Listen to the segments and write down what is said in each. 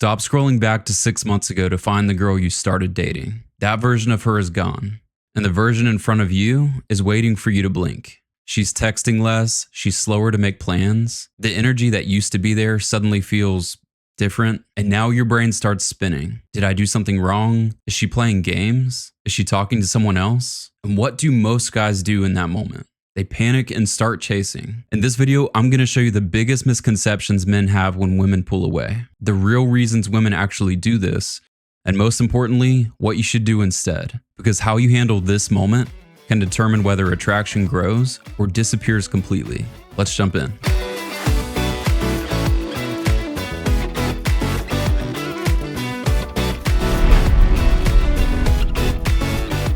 Stop scrolling back to 6 months ago to find the girl you started dating. That version of her is gone, and the version in front of you is waiting for you to blink. She's texting less, she's slower to make plans. The energy that used to be there suddenly feels different, and now your brain starts spinning. Did I do something wrong? Is she playing games? Is she talking to someone else? And what do most guys do in that moment? They panic and start chasing. In this video, I'm going to show you the biggest misconceptions men have when women pull away, the real reasons women actually do this, and most importantly, what you should do instead. Because how you handle this moment can determine whether attraction grows or disappears completely. Let's jump in.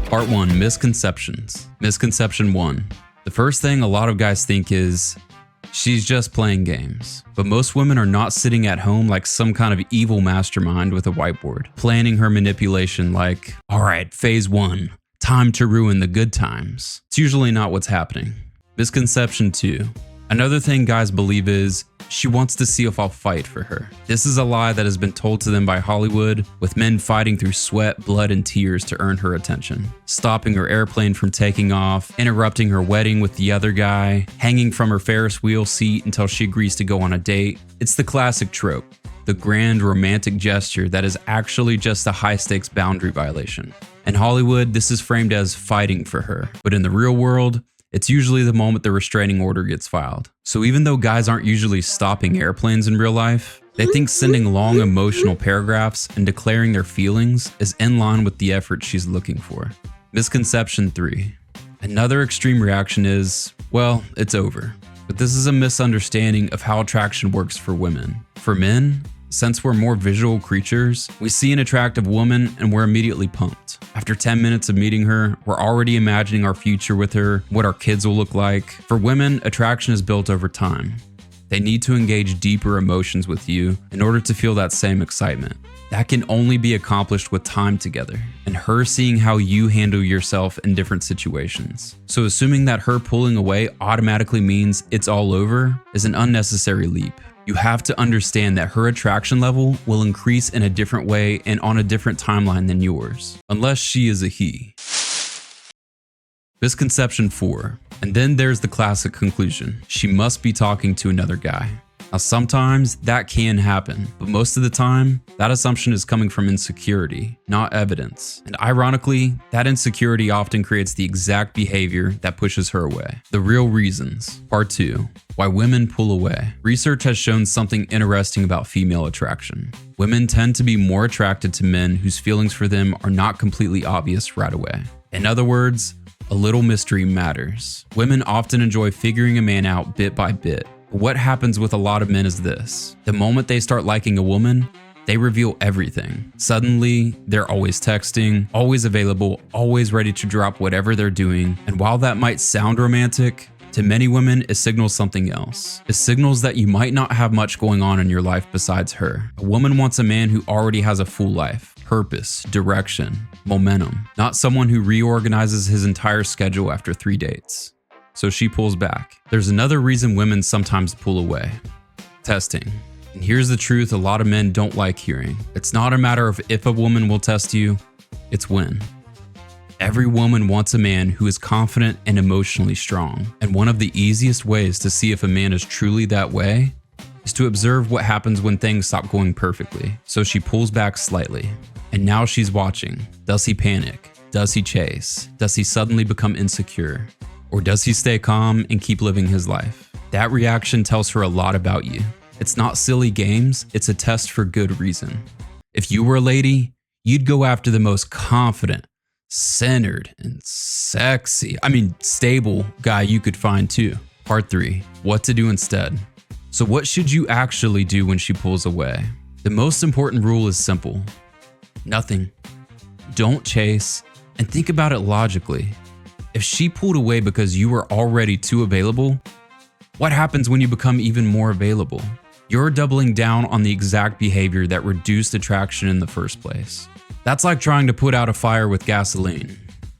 Part 1. Misconceptions. Misconception 1. The first thing a lot of guys think is, she's just playing games. But most women are not sitting at home like some kind of evil mastermind with a whiteboard, planning her manipulation like, all right, phase 1, time to ruin the good times. It's usually not what's happening. Misconception 2. Another thing guys believe is, she wants to see if I'll fight for her. This is a lie that has been told to them by Hollywood, with men fighting through sweat, blood, and tears to earn her attention. Stopping her airplane from taking off, interrupting her wedding with the other guy, hanging from her Ferris wheel seat until she agrees to go on a date. It's the classic trope, the grand romantic gesture that is actually just a high-stakes boundary violation. In Hollywood, this is framed as fighting for her, but in the real world, it's usually the moment the restraining order gets filed. So even though guys aren't usually stopping airplanes in real life, they think sending long emotional paragraphs and declaring their feelings is in line with the effort she's looking for. Misconception 3. Another extreme reaction is, well, it's over. But this is a misunderstanding of how attraction works for women. For men, since we're more visual creatures, we see an attractive woman and we're immediately pumped. After 10 minutes of meeting her, we're already imagining our future with her, what our kids will look like. For women, attraction is built over time. They need to engage deeper emotions with you in order to feel that same excitement. That can only be accomplished with time together and her seeing how you handle yourself in different situations. So assuming that her pulling away automatically means it's all over is an unnecessary leap. You have to understand that her attraction level will increase in a different way and on a different timeline than yours, unless she is a he. Misconception 4. And then there's the classic conclusion. She must be talking to another guy. Now sometimes that can happen, but most of the time, that assumption is coming from insecurity, not evidence. And ironically, that insecurity often creates the exact behavior that pushes her away. The real reasons. Part 2. Why women pull away. Research has shown something interesting about female attraction. Women tend to be more attracted to men whose feelings for them are not completely obvious right away. In other words, a little mystery matters. Women often enjoy figuring a man out bit by bit. What happens with a lot of men is this. The moment they start liking a woman, they reveal everything. Suddenly, they're always texting, always available, always ready to drop whatever they're doing. And while that might sound romantic, to many women, it signals something else. It signals that you might not have much going on in your life besides her. A woman wants a man who already has a full life, purpose, direction, momentum, not someone who reorganizes his entire schedule after 3 dates. So she pulls back. There's another reason women sometimes pull away. Testing. And here's the truth a lot of men don't like hearing. It's not a matter of if a woman will test you, it's when. Every woman wants a man who is confident and emotionally strong. And one of the easiest ways to see if a man is truly that way is to observe what happens when things stop going perfectly. So she pulls back slightly. And now she's watching. Does he panic? Does he chase? Does he suddenly become insecure? Or does he stay calm and keep living his life? That reaction tells her a lot about you. It's not silly games, it's a test for good reason. If you were a lady, you'd go after the most confident, centered, and stable guy you could find too. Part 3. What to do instead. So what should you actually do when she pulls away? The most important rule is simple. Nothing. Don't chase, and think about it logically. If she pulled away because you were already too available, what happens when you become even more available? You're doubling down on the exact behavior that reduced attraction in the first place. That's like trying to put out a fire with gasoline.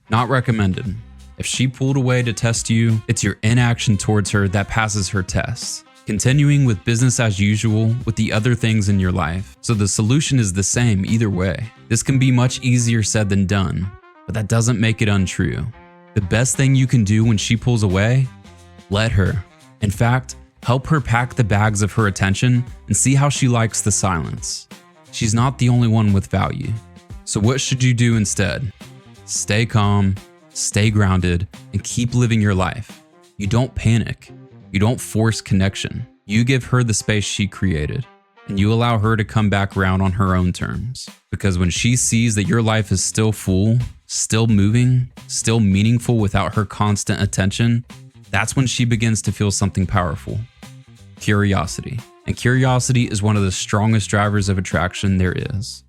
Not recommended. If she pulled away to test you, it's your inaction towards her that passes her tests. continuing with business as usual with the other things in your life. So the solution is the same either way. This can be much easier said than done, but that doesn't make it untrue. The best thing you can do when she pulls away? Let her. In fact, help her pack the bags of her attention and see how she likes the silence. She's not the only one with value. So what should you do instead? Stay calm, stay grounded, and keep living your life. You don't panic. You don't force connection. You give her the space she created, and you allow her to come back around on her own terms. Because when she sees that your life is still full, still moving, still meaningful without her constant attention, that's when she begins to feel something powerful. Curiosity. And curiosity is one of the strongest drivers of attraction there is.